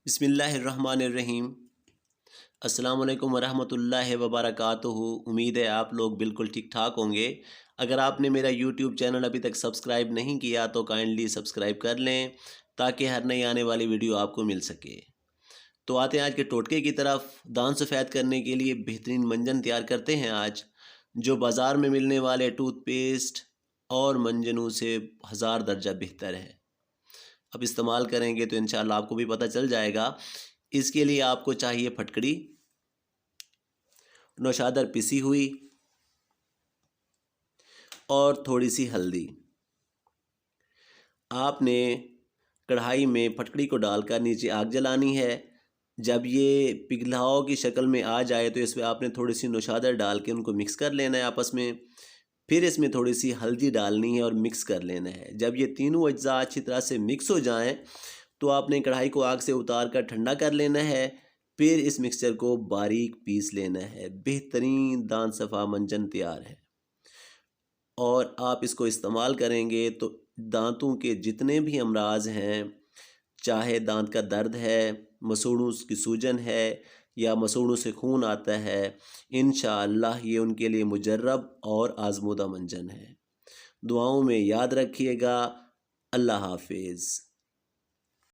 بسم اللہ الرحمن الرحیم۔ السلام علیکم ورحمۃ اللہ وبرکاتہ۔ امید ہے آپ لوگ بالکل ٹھیک ٹھاک ہوں گے۔ اگر آپ نے میرا یوٹیوب چینل ابھی تک سبسکرائب نہیں کیا تو کائنڈلی سبسکرائب کر لیں تاکہ ہر نئی آنے والی ویڈیو آپ کو مل سکے۔ تو آتے ہیں آج کے ٹوٹکے کی طرف۔ دانت سفید کرنے کے لیے بہترین منجن تیار کرتے ہیں آج، جو بازار میں ملنے والے ٹوتھ پیسٹ اور منجنوں سے 1000 درجہ بہتر ہے۔ اب استعمال کریں گے تو انشاءاللہ آپ کو بھی پتہ چل جائے گا۔ اس کے لیے آپ کو چاہیے پھٹکڑی، نوشادر پسی ہوئی اور تھوڑی سی ہلدی۔ آپ نے کڑھائی میں پھٹکڑی کو ڈال کر نیچے آگ جلانی ہے۔ جب یہ پگھلاؤ کی شکل میں آ جائے تو اس میں آپ نے تھوڑی سی نوشادر ڈال کے ان کو مکس کر لینا ہے آپس میں۔ پھر اس میں تھوڑی سی ہلدی ڈالنی ہے اور مکس کر لینا ہے۔ جب یہ تینوں اجزاء اچھی طرح سے مکس ہو جائیں تو آپ نے کڑھائی کو آگ سے اتار کر ٹھنڈا کر لینا ہے۔ پھر اس مکسچر کو باریک پیس لینا ہے۔ بہترین دانت صفا منجن تیار ہے، اور آپ اس کو استعمال کریں گے تو دانتوں کے جتنے بھی امراض ہیں، چاہے دانت کا درد ہے، مسوڑوں کی سوجن ہے یا مسوڑوں سے خون آتا ہے، انشاءاللہ یہ ان کے لیے مجرب اور آزمودہ منجن ہے۔ دعاؤں میں یاد رکھیے گا۔ اللہ حافظ۔